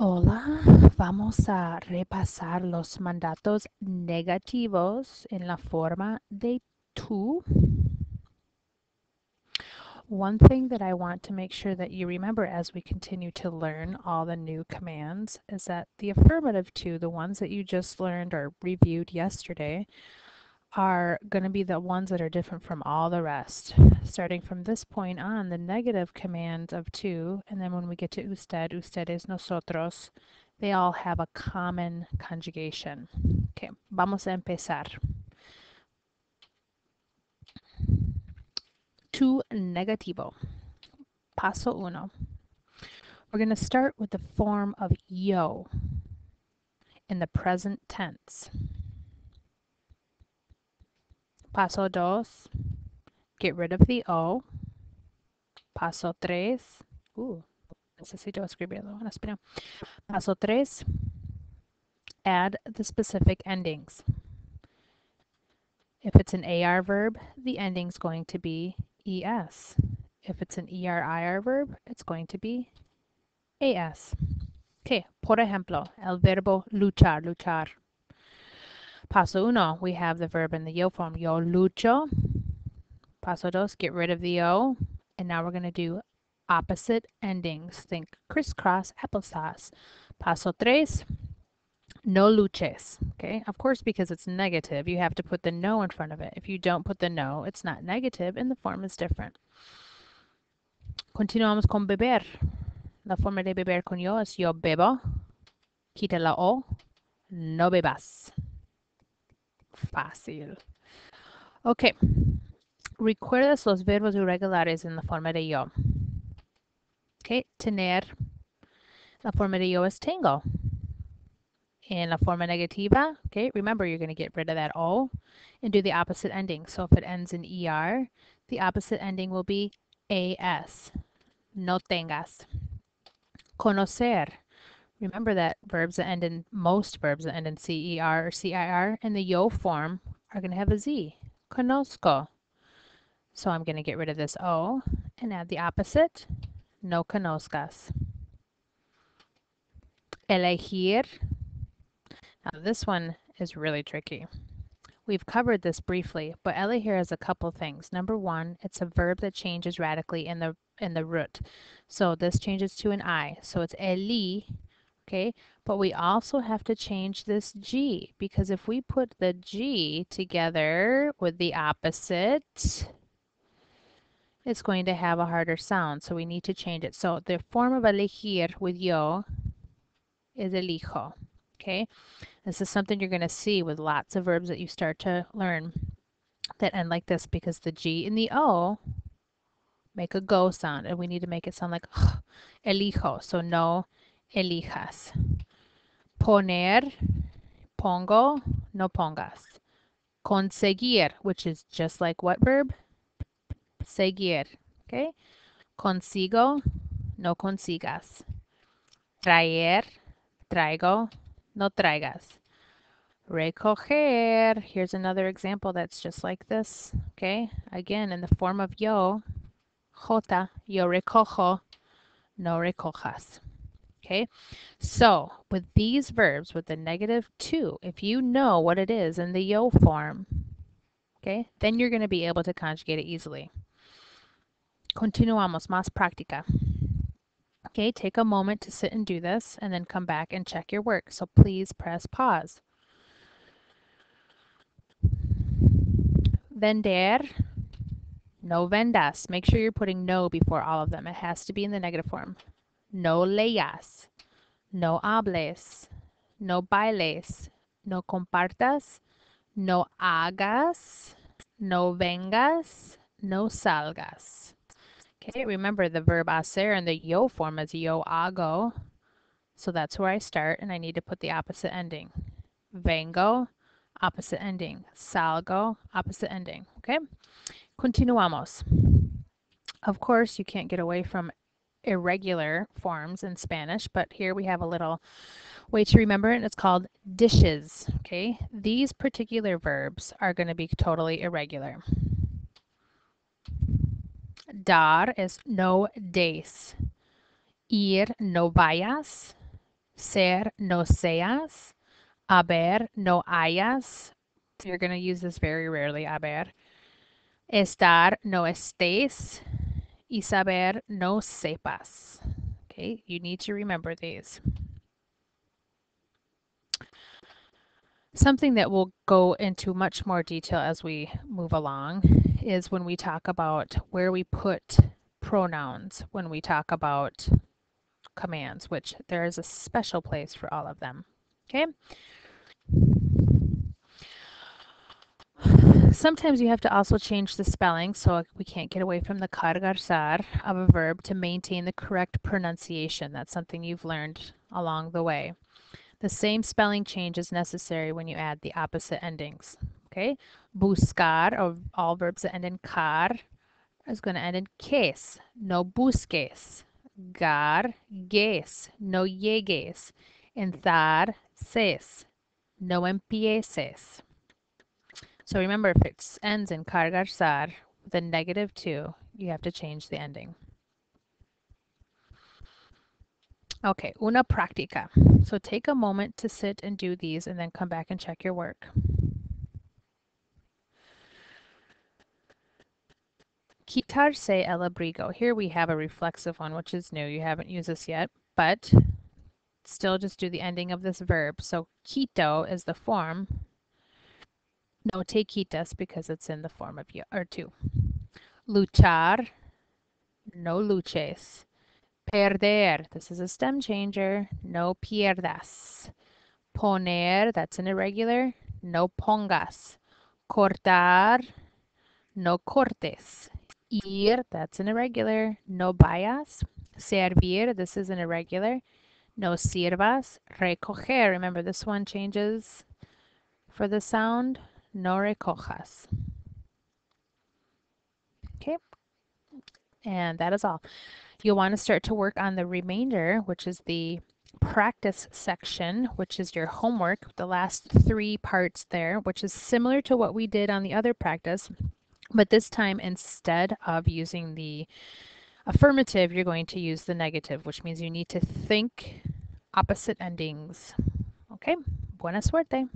Hola, vamos a repasar los mandatos negativos en la forma de tú. One thing that I want to make sure that you remember as we continue to learn all the new commands is that the affirmative two, the ones that you just learned or reviewed yesterday, are going to be the ones that are different from all the rest. Starting from this point on, the negative command of to, and then when we get to usted, ustedes, nosotros, they all have a common conjugation. Okay, vamos a empezar. Tu negativo. Paso uno. We're going to start with the form of yo in the present tense. Paso dos. Get rid of the o. Paso tres. Necesito escribirlo en español. Paso tres. Add the specific endings. If it's an AR verb, the ending's going to be ES. If it's an ER-IR verb, it's going to be AS. Okay, por ejemplo, el verbo luchar, luchar. Paso uno, we have the verb in the yo form, yo lucho. Paso dos, get rid of the O. And now we're going to do opposite endings. Think crisscross applesauce. Paso tres, no luches. Okay, of course, because it's negative, you have to put the no in front of it. If you don't put the no, it's not negative and the form is different. Continuamos con beber. La forma de beber con yo es yo bebo. Quita la O. No bebas. Fácil. Ok. ¿Recuerdas los verbos irregulares en la forma de yo? Ok. Tener. La forma de yo es tengo. In la forma negativa, okay, remember you're going to get rid of that O and do the opposite ending. So if it ends in ER, the opposite ending will be AS. No tengas. Conocer. Remember that most verbs that end in CER or CIR in the yo form are going to have a Z. Conozco. So I'm going to get rid of this O and add the opposite. No conozcas. Elegir. Now this one is really tricky. We've covered this briefly, but elegir has a couple things. Number one, it's a verb that changes radically in the root. So this changes to an I. So it's eli, okay? But we also have to change this G because if we put the G together with the opposite, it's going to have a harder sound. So we need to change it. So the form of elegir with yo is elijo, okay? This is something you're going to see with lots of verbs that you start to learn that end like this because the G and the O make a go sound and we need to make it sound like elijo. So no elijas. Poner, pongo, no pongas. Conseguir, which is just like what verb? Seguir. Okay? Consigo, no consigas. Traer, traigo, no traigas. Recoger. Here's another example that's just like this. Okay? Again, in the form of yo, jota, yo recojo, no recojas. Okay? So, with these verbs, with the negative to, if you know what it is in the yo form, okay, then you're going to be able to conjugate it easily. Continuamos, más práctica. Okay, take a moment to sit and do this, and then come back and check your work. So please press pause. Vender, no vendas. Make sure you're putting no before all of them. It has to be in the negative form. No leas, no hables, no bailes, no compartas, no hagas, no vengas, no salgas. Okay, remember the verb hacer in the yo form is yo hago. So that's where I start and I need to put the opposite ending. Vengo, opposite ending. Salgo, opposite ending. Okay? Continuamos. Of course, you can't get away from irregular forms in Spanish, but here we have a little way to remember it, and it's called dishes. Okay? These particular verbs are going to be totally irregular. Dar is no des. Ir, no vayas. Ser, no seas. Haber, no hayas. You're going to use this very rarely, haber. Estar, no estés. Y saber, no sepas. Okay, you need to remember these. Something that we'll go into much more detail as we move along is when we talk about where we put pronouns when we talk about commands, which there is a special place for all of them. Okay? Sometimes you have to also change the spelling, so we can't get away from the cargar of a verb to maintain the correct pronunciation. That's something you've learned along the way. The same spelling change is necessary when you add the opposite endings. Okay? Buscar, or all verbs that end in car, is going to end in ques. No busques. Gar, ges. No llegues. Entrar, ses. No empieces. So remember, if it ends in cargar with a -2, you have to change the ending. Okay, una práctica. So take a moment to sit and do these and then come back and check your work. Quitarse el abrigo. Here we have a reflexive one, which is new. You haven't used this yet, but still just do the ending of this verb. So quito is the form. No te quitas because it's in the form of you or two. Luchar, no luches. Perder, this is a stem changer. No pierdas. Poner, that's an irregular. No pongas. Cortar, no cortes. Ir, that's an irregular. No vayas. Servir, this is an irregular. No sirvas. Recoger, remember this one changes for the sound. No recojas. Okay, and that is all. You'll want to start to work on the remainder, which is the practice section, which is your homework, the last 3 parts there, which is similar to what we did on the other practice, but this time instead of using the affirmative, you're going to use the negative, which means you need to think opposite endings. Okay, buena suerte.